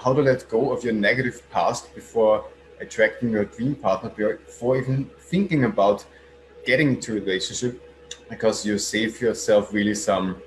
how to let go of your negative past before attracting your dream partner, before even thinking about getting into a relationship, because you save yourself really some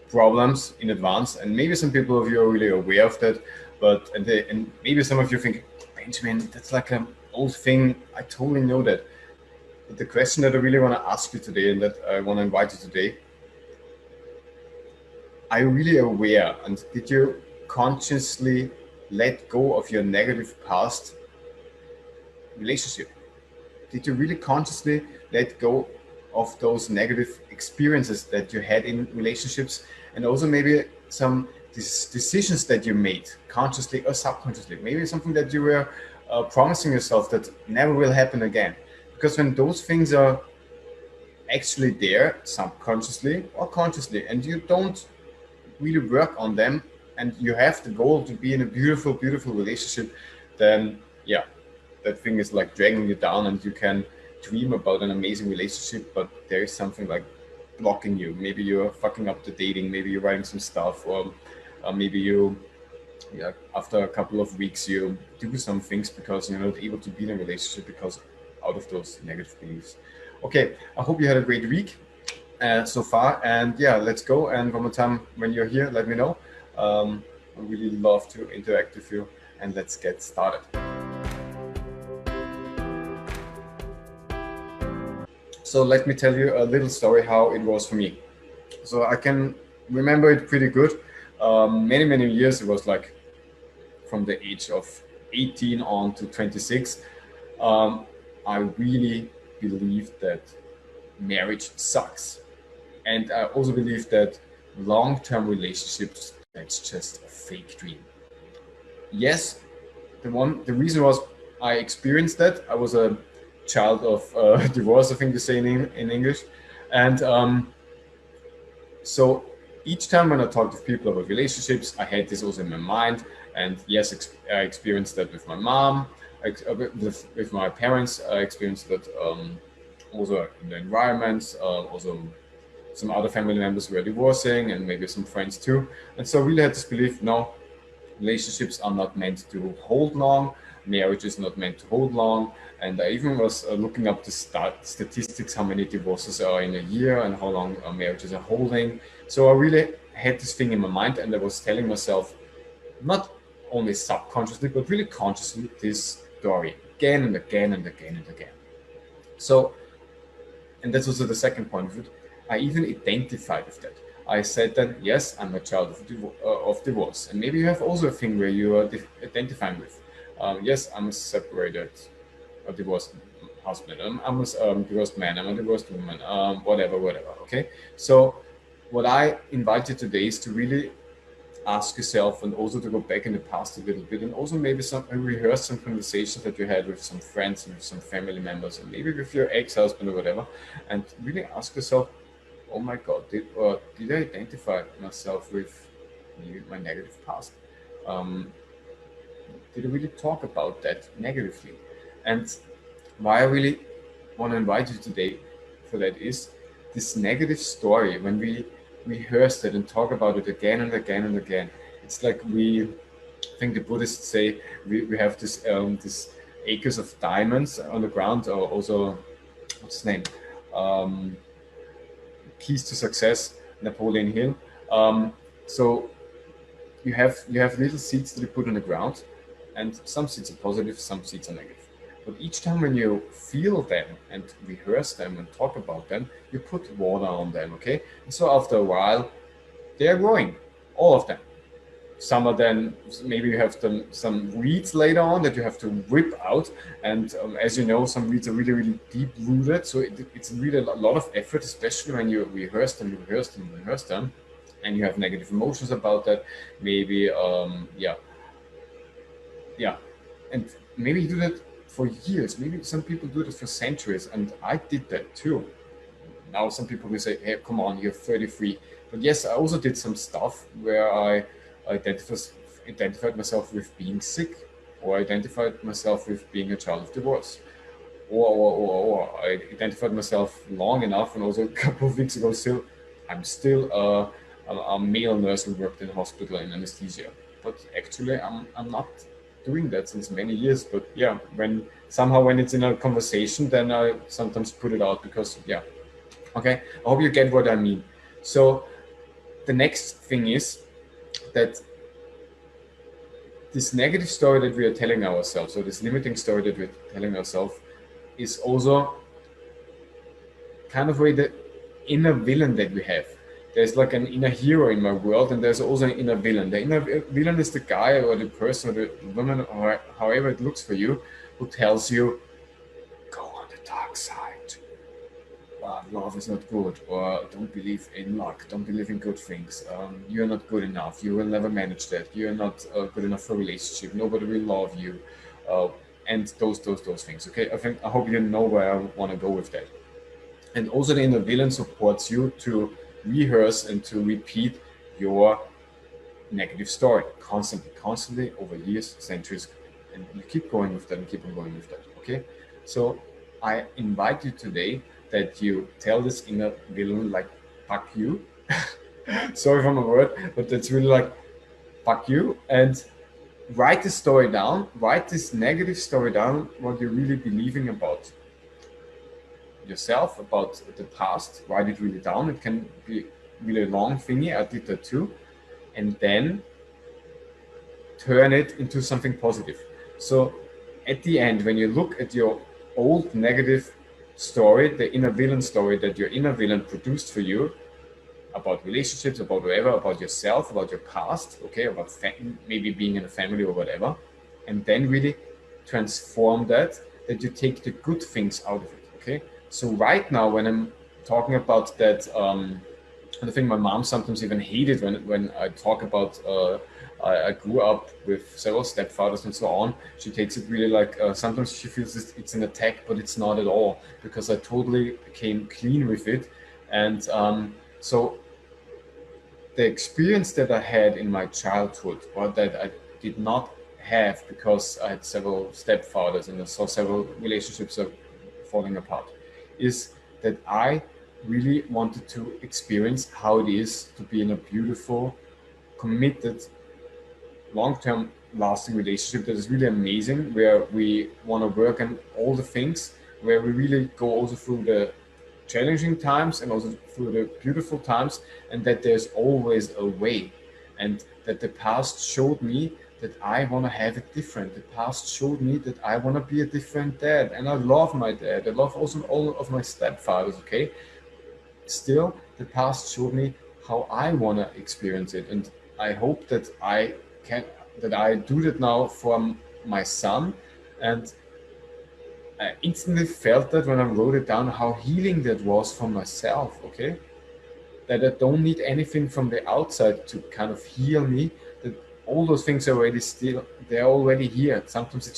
problems in advance. And maybe some people of you are really aware of that, but and maybe some of you think, Benjamin, that's like an old thing. I totally know that. But the question that I really want to ask you today, and that I want to invite you today, are you really aware, and did you consciously let go of your negative past relationship? Did you really consciously let go of those negative experiences that you had in relationships, and also maybe some decisions that you made consciously or subconsciously, maybe something that you were promising yourself that never will happen again? Because when those things are actually there subconsciously or consciously, and you don't really work on them, and you have the goal to be in a beautiful, beautiful relationship, then yeah, that thing is like dragging you down, and you can dream about an amazing relationship, but there is something like blocking you. Maybe you're fucking up the dating, maybe you're writing some stuff, or maybe you, after a couple of weeks, you do some things because you're not able to be in a relationship because out of those negative beliefs. Okay, I hope you had a great week so far, and yeah, let's go. And one more time, when you're here, let me know. I really love to interact with you, and let's get started. So let me tell you a little story how it was for me. So I can remember it pretty good. Many, many years, it was like from the age of 18 on to 26. I really believed that marriage sucks. And I also believe that long-term relationships, that's just a fake dream. Yes, the reason was I experienced that. I was a child of divorce, I think you say in English. And so each time when I talked to people about relationships, I had this also in my mind. And yes, I experienced that with my mom, with my parents. I experienced that also in the environments, also some other family members were divorcing, and maybe some friends too. And so I really had this belief, no, relationships are not meant to hold long, marriage is not meant to hold long. And I even was looking up the statistics, how many divorces are in a year and how long marriages are holding. So I really had this thing in my mind, and I was telling myself, not only subconsciously, but really consciously, this story again and again and again and again. So, and that's also the second point of it, I even identified with that. I said that, yes, I'm a child of divorce. And maybe you have also a thing where you are identifying with. Yes, I'm a separated, a divorced husband. I'm a divorced man. I'm a divorced woman. Whatever. Okay. So what I invite you today is to really ask yourself, and also to go back in the past a little bit, and also maybe rehearse some conversations that you had with some friends and with some family members, and maybe with your ex-husband or whatever, and really ask yourself, oh my God, did I identify myself with my negative past? Did I really talk about that negatively? And why I really want to invite you today for that is this negative story. When we rehearse it and talk about it again and again and again, it's like I think the Buddhists say we have this acres of diamonds on the ground, or also, what's his name? Keys to Success, Napoleon Hill. So you have little seeds that you put on the ground, and some seeds are positive, some seeds are negative. But each time when you feel them and rehearse them and talk about them, you put water on them, okay? And so after a while, they are growing, all of them. Some of them, maybe you have some weeds later on that you have to rip out. And as you know, some weeds are really, really deep rooted. So it's really a lot of effort, especially when you rehearse them, and you have negative emotions about that. Maybe, and maybe you do that for years. Maybe some people do that for centuries, and I did that too. Now some people will say, hey, come on, you're 33. But yes, I also did some stuff where I identified myself with being sick, or identified myself with being a child of divorce, or I identified myself long enough, and also a couple of weeks ago I'm still a male nurse who worked in a hospital in anesthesia. but actually I'm not doing that since many years. But yeah, when it's in a conversation, then I sometimes put it out because, yeah. Okay, I hope you get what I mean. So the next thing is that this negative story that we are telling ourselves, or this limiting story that we're telling ourselves, is also kind of the inner villain that we have. There's like an inner hero in my world, and there's also an inner villain. The inner villain is the guy or the person or the woman, or however it looks for you, who tells you, go on the dark side. Love is not good, or don't believe in luck, don't believe in good things. You're not good enough. You will never manage that. You're not good enough for a relationship. Nobody will love you, and those things. Okay, I hope you know where I want to go with that. And also the inner villain supports you to rehearse and to repeat your negative story constantly over years, centuries, and you keep going with that and keep on going with that. Okay, so I invite you today that you tell this inner villain, like, fuck you. Sorry for my word, but that's really like, fuck you, and write this story down, write this negative story down, what you're really believing about yourself, about the past. Write it really down. It can be really long thingy, I did that too. And then turn it into something positive. So at the end, when you look at your old negative story, the inner villain story that your inner villain produced for you, about relationships, about whatever, about yourself, about your past, okay, about maybe being in a family or whatever, and then really transform that you take the good things out of it. Okay, so right now when I'm talking about that, I think my mom sometimes even hated when I talk about I grew up with several stepfathers and so on. She takes it really like, sometimes she feels it's an attack, but it's not at all, because I totally became clean with it. And so the experience that I had in my childhood, or that I did not have because I had several stepfathers and I saw several relationships falling apart, is that I really wanted to experience how it is to be in a beautiful, committed, long-term lasting relationship that is really amazing, where we want to work on all the things, where we really go also through the challenging times and also through the beautiful times, and that there's always a way, and that the past showed me that I want to have it different. The past showed me that I want to be a different dad, and I love my dad. I love also all of my stepfathers, okay? Still, the past showed me how I want to experience it, and I hope that I do that now for my son. And I instantly felt that when I wrote it down, how healing that was for myself, okay? That I don't need anything from the outside to kind of heal me, that all those things are already they're already here. Sometimes it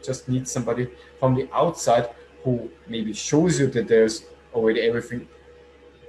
just needs somebody from the outside who maybe shows you that there's already everything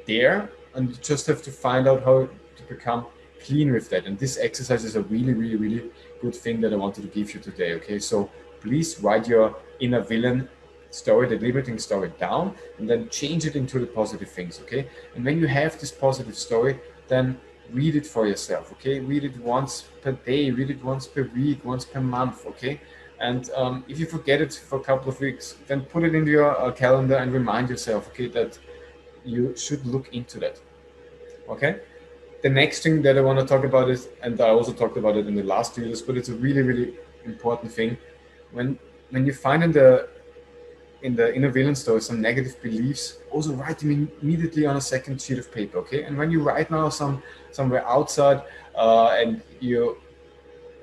there, and you just have to find out how to become clean with that. And this exercise is a really, really, really good thing that I wanted to give you today. Okay, so please write your inner villain story, the limiting story, down, and then change it into the positive things. Okay, and when you have this positive story, then read it for yourself. Okay, read it once per day, read it once per week, once per month. Okay, and if you forget it for a couple of weeks, then put it into your calendar and remind yourself, okay, that you should look into that. Okay, the next thing that I want to talk about is, and I also talked about it in the last videos, but it's a really, really important thing. When you find in the inner villain story some negative beliefs, also write them immediately on a second sheet of paper. Okay, and when you write now somewhere outside, and you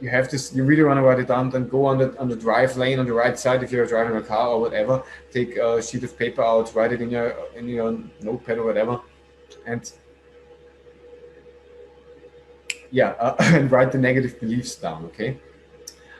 have this, you really want to write it down, then go on the drive lane on the right side if you're driving a car or whatever. Take a sheet of paper out, write it in your notepad or whatever, and and write the negative beliefs down. Okay,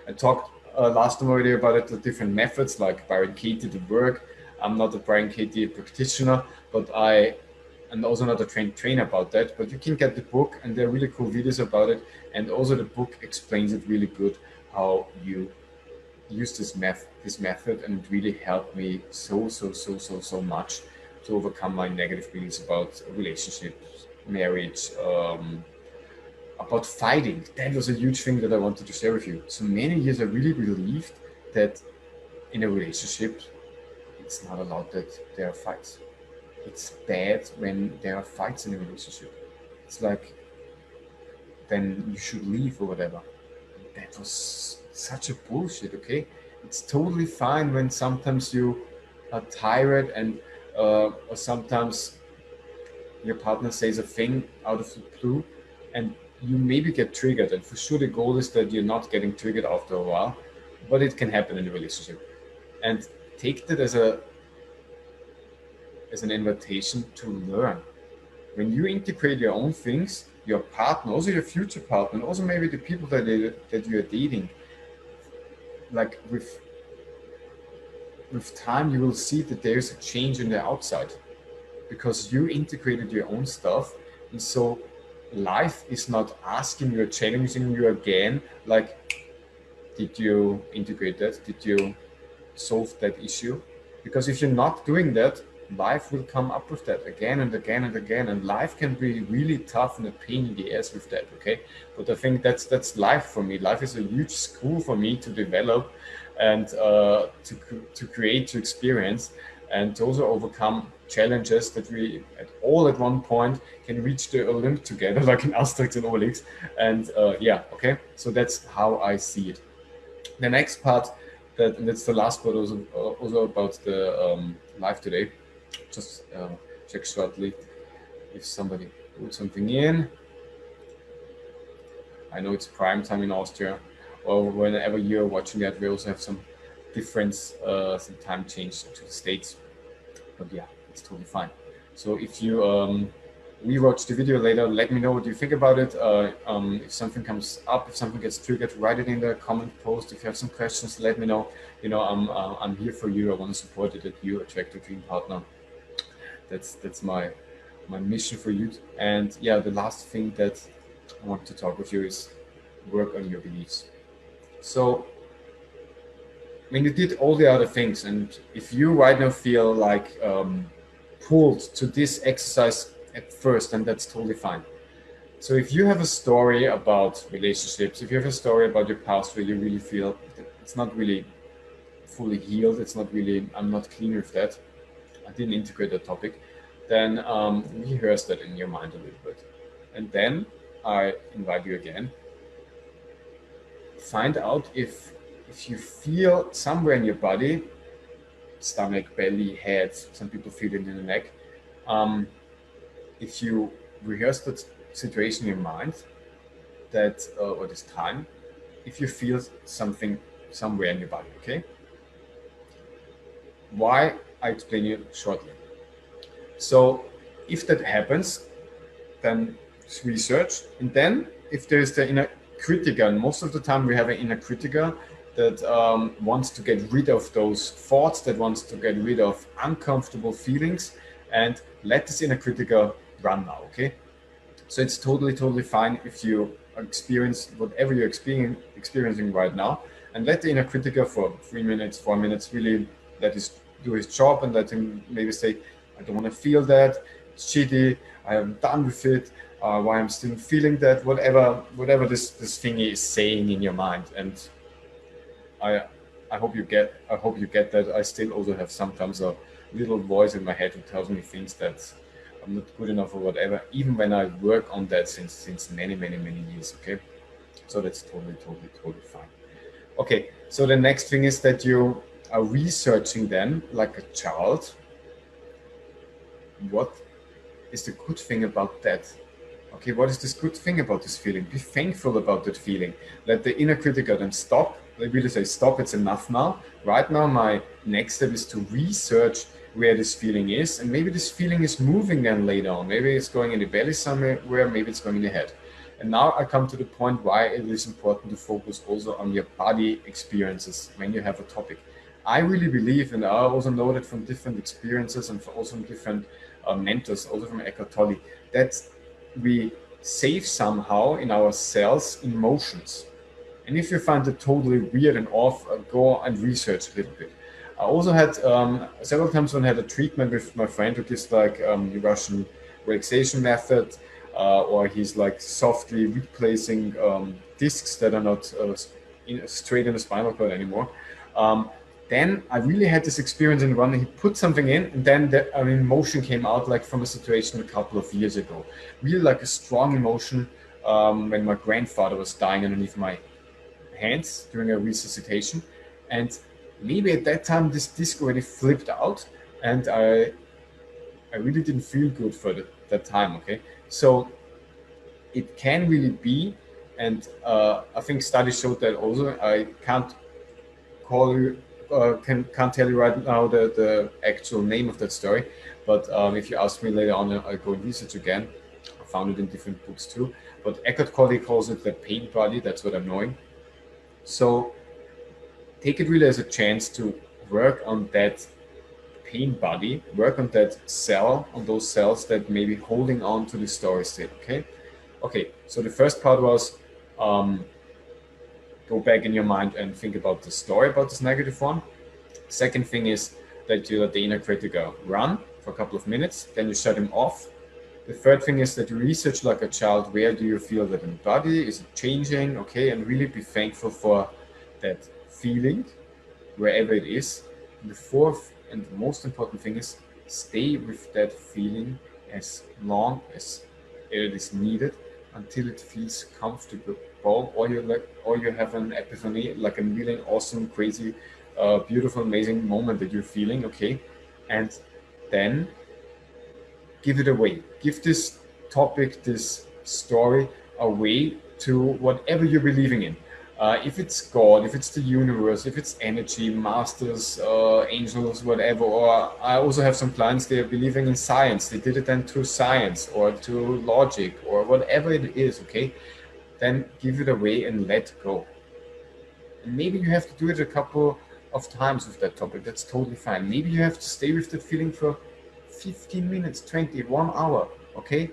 I talked last time already about it, the different methods like Byron Katie to work. I'm not a Byron Katie practitioner, but I'm also not a trainer about that, but you can get the book, and there are really cool videos about it, and also the book explains it really good how you use this method, and it really helped me so much to overcome my negative beliefs about relationships, marriage, about fighting. That was a huge thing that I wanted to share with you. So many years I really believed that in a relationship, it's not allowed that there are fights. It's bad when there are fights in a relationship. It's like, then you should leave or whatever. That was such a bullshit, okay? It's totally fine when sometimes you are tired and or sometimes your partner says a thing out of the blue and you maybe get triggered, and for sure the goal is that you're not getting triggered after a while, but it can happen in a relationship. And take that as an invitation to learn. When you integrate your own things, your partner, also your future partner, and also maybe the people that you're dating, like with time you will see that there's a change in the outside because you integrated your own stuff. And so life is not asking you or challenging you again, like, did you integrate that? Did you solve that issue? Because if you're not doing that, life will come up with that again and again and again, and life can be really tough and a pain in the ass with that, okay? But I think that's life for me. Life is a huge school for me to develop and to create, to experience, and to also overcome challenges that we at one point can reach the Olymp together, like in Asterix and Obelix. And yeah, okay, so that's how I see it. The next part, that's the last part, also about the live today. Just check shortly if somebody put something in. I know it's prime time in Austria, or whenever you're watching that, we also have some difference, some time change to the States. But yeah, it's totally fine. So if you rewatch the video later, let me know what you think about it. If something comes up, if something gets triggered, write it in the comment post. If you have some questions, let me know. You know, I'm here for you. I want to support it, that you attract your dream partner. That's my mission for you. And yeah, the last thing that I want to talk with you is work on your beliefs. So when you did all the other things, and if you right now feel like pulled to this exercise at first, and that's totally fine. So if you have a story about relationships, if you have a story about your past where you really feel that it's not really fully healed, it's not really, I'm not clean with that, I didn't integrate that topic, then rehearse that in your mind a little bit. And then I invite you again, find out if you feel somewhere in your body, stomach, belly, head, some people feel it in the neck, if you rehearse that situation in your mind, that or this time, if you feel something somewhere in your body, okay? Why? I explain you shortly. So if that happens, then research, and then if there is the inner critical, and most of the time we have an inner critical that wants to get rid of those thoughts, that wants to get rid of uncomfortable feelings, and let this inner critical run now, okay? So it's totally fine if you experience whatever you're experiencing right now, and let the inner critical for 3 minutes, 4 minutes really let it do his job, and let him maybe say, I don't want to feel that, it's shitty, I am done with it, why I'm still feeling that, whatever this thingy is saying in your mind. And I hope you get that. I still also have sometimes a little voice in my head who tells me things that I'm not good enough or whatever, even when I work on that since many years, okay? So that's totally fine. Okay, so the next thing is that you are researching then, like a child, what is the good thing about that? Okay, what is this good thing about this feeling? Be thankful about that feeling. Let the inner critical then stop. They really say, stop, it's enough now. Right now, my next step is to research where this feeling is. And maybe this feeling is moving then later on. Maybe it's going in the belly somewhere, maybe it's going in the head. And now I come to the point why it is important to focus also on your body experiences when you have a topic. I really believe, and I also know that from different experiences and also from different mentors, also from Eckhart Tolle, that we save somehow in our cells emotions. And if you find it totally weird and off, go and research a little bit. I also had several times when I had a treatment with my friend who gives like the Russian relaxation method, or he's like softly replacing discs that are not straight in the spinal cord anymore. Then I really had this experience in running. He put something in, and then the emotion came out like from a situation a couple of years ago. Really like a strong emotion when my grandfather was dying underneath my hands during a resuscitation. And maybe at that time this disc already flipped out, and I really didn't feel good for that time, okay? So it can really be, and I think studies showed that also. I can't call you, can't tell you right now the actual name of that story, but if you ask me later on, I'll go and research again. I found it in different books too. But Eckhart Tolle calls it the pain body. That's what I'm knowing. So take it really as a chance to work on that pain body, work on that cell, on those cells that may be holding on to the story still, okay? Okay, so the first part was go back in your mind and think about the story about this negative one. Second thing is that you let the inner critic run for a couple of minutes, then you shut him off. The third thing is that you research like a child, where do you feel that in the body? Is it changing? Okay, and really be thankful for that feeling, wherever it is. And the fourth and the most important thing is stay with that feeling as long as it is needed until it feels comfortable, or you have an epiphany, like a really awesome, crazy, beautiful, amazing moment that you're feeling, okay? And then give it away. Give this topic, this story away to whatever you're believing in. If it's God, if it's the universe, if it's energy, masters, angels, whatever, or I also have some clients, they are believing in science. They did it then through science or to logic or whatever it is, okay? Then give it away and let go. And maybe you have to do it a couple of times with that topic. That's totally fine. Maybe you have to stay with that feeling for 15 minutes, 20, 1 hour, okay?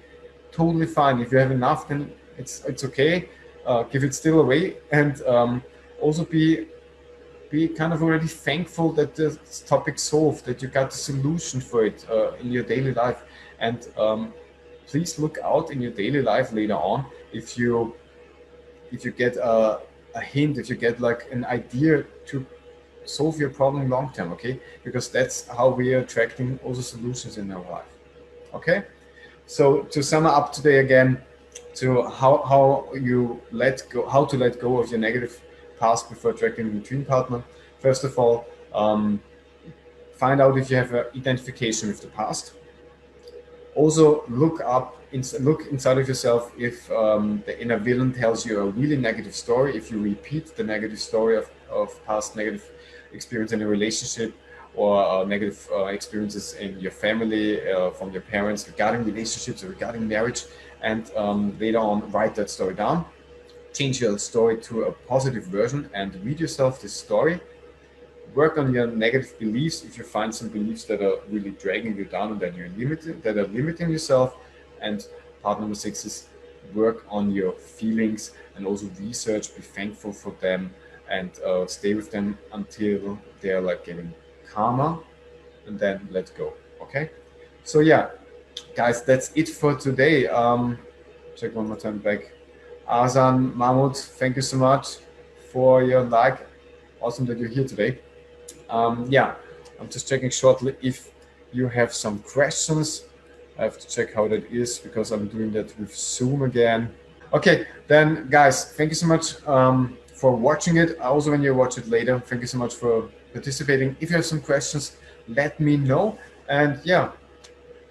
Totally fine. If you have enough, then it's okay. Give it still away, and also be kind of already thankful that the topic solved, that you got the solution for it in your daily life. And please look out in your daily life later on if you get a hint, if you get like an idea to solve your problem long term, okay? Because that's how we are attracting also solutions in our life, okay? So to sum up today again, to how you let go, how to let go of your negative past before attracting a dream partner. First of all, find out if you have an identification with the past. Also look inside of yourself if the inner villain tells you a really negative story, if you repeat the negative story of past negative experience in a relationship, or negative experiences in your family from your parents regarding relationships or regarding marriage, and later on write that story down. Change your story to a positive version and read yourself this story. Work on your negative beliefs if you find some beliefs that are really dragging you down and that are limiting yourself. And part number 6 is work on your feelings and also research, be thankful for them, and stay with them until they're like getting calmer, and then let go, okay? So yeah, guys, that's it for today. Check one more time back. Azan, Mahmoud, thank you so much for your like. Awesome that you're here today. Yeah, I'm just checking shortly if you have some questions. I have to check how that is because I'm doing that with Zoom again. Okay, then guys, thank you so much for watching it. Also, when you watch it later, thank you so much for participating. If you have some questions, let me know. And yeah,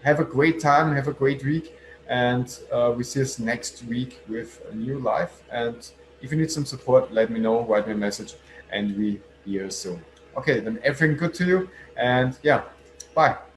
have a great time, have a great week, and we see us next week with a new live. And if you need some support, let me know, write me a message, and we hear soon. Okay, then everything good to you, and yeah, bye.